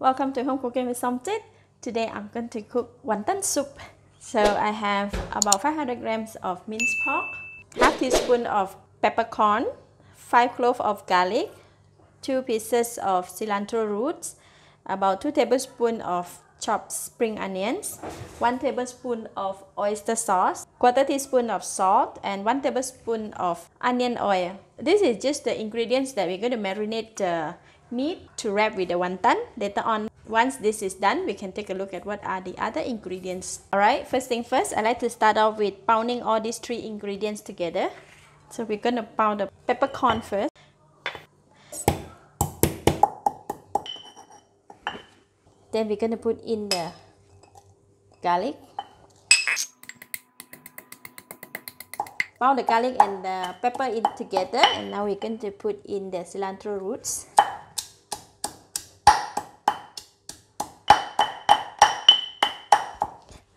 Welcome to Home Cooking with Somjit. Today I'm going to cook wonton soup. So I have about 500 grams of minced pork, half teaspoon of peppercorn, 5 cloves of garlic, 2 pieces of cilantro roots, about 2 tablespoons of chopped spring onions, 1 tablespoon of oyster sauce, quarter teaspoon of salt, and 1 tablespoon of onion oil. This is just the ingredients that we're going to marinate the meat to wrap with the wonton. Later on, once this is done, we can take a look at what are the other ingredients. Alright, first thing first, I like to start off with pounding all these 3 ingredients together. So we're going to pound the peppercorn first. Then we're going to put in the garlic. Pound the garlic and the pepper in together, and now we're going to put in the cilantro roots.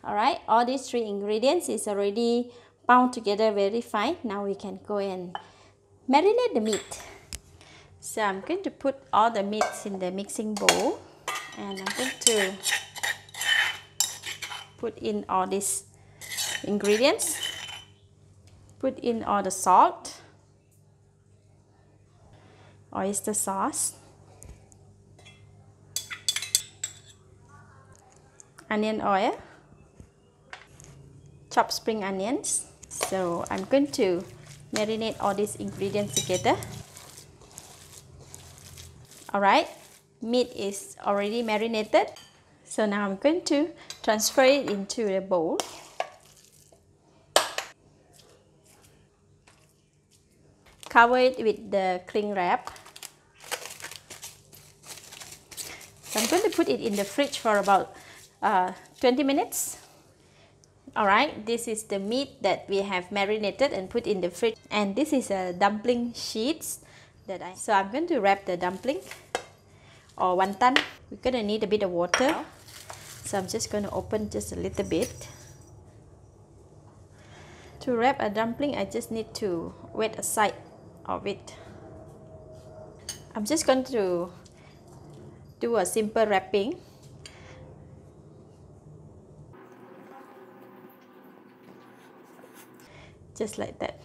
Alright, all these 3 ingredients is already pound together very fine. Now we can go and marinate the meat. So I'm going to put all the meats in the mixing bowl, and I'm going to put in all these ingredients. Put in all the salt, oyster sauce, onion oil, chopped spring onions. So I'm going to marinate all these ingredients together. Alright, meat is already marinated. So now I'm going to transfer it into the bowl. Cover it with the cling wrap. So I'm going to put it in the fridge for about 20 minutes. Alright, this is the meat that we have marinated and put in the fridge. And this is a dumpling sheets so I'm going to wrap the dumpling or wonton. We're going to need a bit of water. So I'm just going to open just a little bit. To wrap a dumpling, I just need to wet a side of it. I'm just going to do a simple wrapping. Just like that.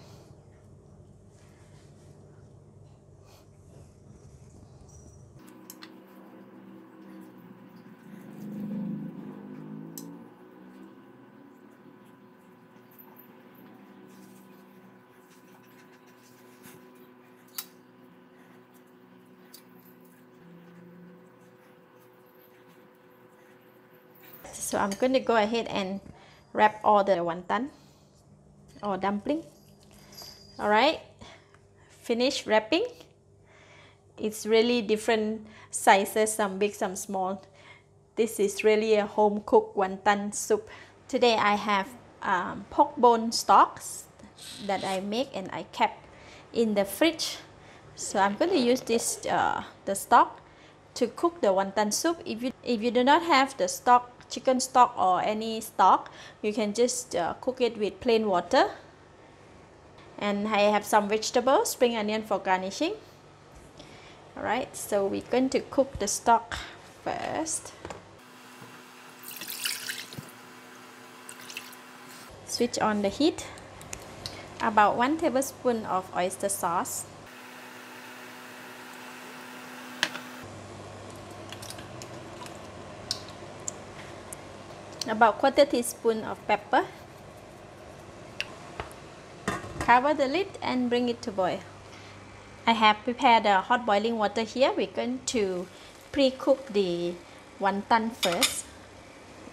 So I'm going to go ahead and wrap all the wonton or dumpling. Alright, finish wrapping. It's really different sizes, some big, some small. This is really a home cooked wonton soup. Today I have pork bone stocks that I make and I kept in the fridge. So I'm going to use this the stock to cook the wonton soup. If you do not have the stock, chicken stock or any stock, you can just cook it with plain water. And I have some vegetables, spring onion for garnishing. Alright, so we're going to cook the stock first. Switch on the heat. About 1 tablespoon of oyster sauce. About quarter teaspoon of pepper. Cover the lid and bring it to boil. I have prepared hot boiling water here. We're going to pre-cook the wonton first.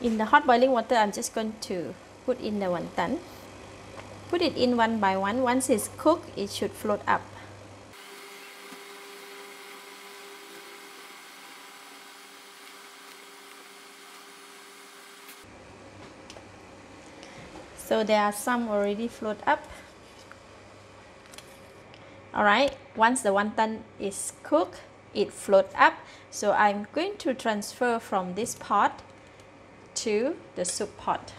In the hot boiling water, I'm just going to put in the wonton. Put it in one by one. Once it's cooked, it should float up. So there are some already float up. Alright, once the wonton is cooked, it floats up. So I'm going to transfer from this pot to the soup pot.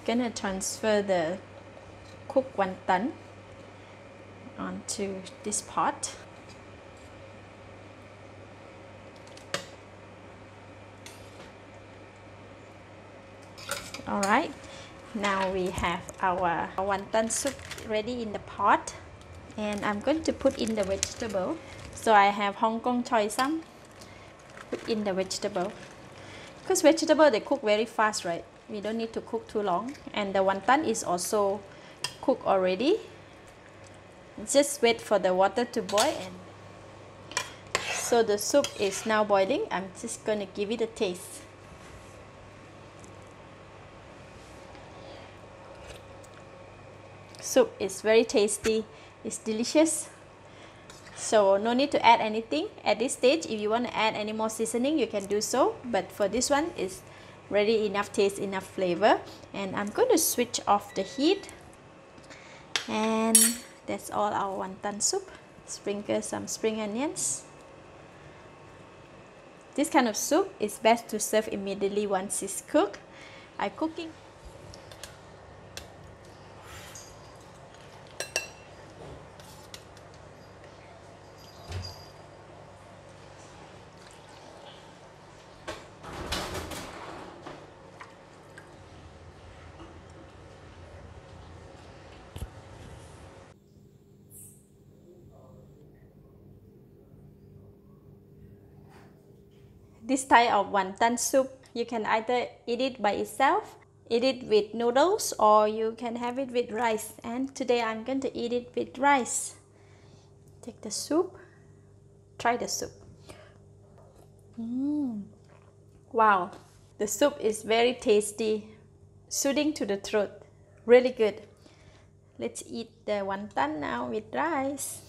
Gonna transfer the cooked wonton onto this pot. Alright, now we have our wonton soup ready in the pot, and I'm going to put in the vegetable. So I have Hong Kong choy sam. Put in the vegetable, because vegetable they cook very fast, right? We don't need to cook too long, and the wonton is also cooked already. Just wait for the water to boil, and so the soup is now boiling. I'm just gonna give it a taste. Soup is very tasty, it's delicious. So no need to add anything at this stage. If you want to add any more seasoning, you can do so, but for this one it's really enough taste, enough flavor. And I'm going to switch off the heat, and that's all our wonton soup. Sprinkle some spring onions. This kind of soup is best to serve immediately once it's cooked. I'm cooking. This type of wonton soup, you can either eat it by itself, eat it with noodles, or you can have it with rice. And today I'm going to eat it with rice. Take the soup, try the soup. Wow, the soup is very tasty, soothing to the throat, really good. Let's eat the wonton now with rice.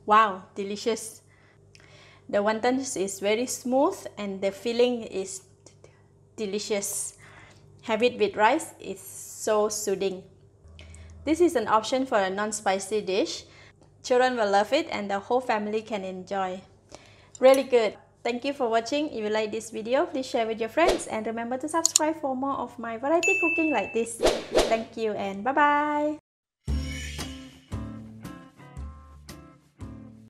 Wow, delicious. The wonton is very smooth and the filling is delicious. Have it with rice, it's so soothing. This is an option for a non-spicy dish. Children will love it and the whole family can enjoy. Really good. Thank you for watching. If you like this video, please share with your friends and remember to subscribe for more of my variety cooking like this. Thank you and bye bye.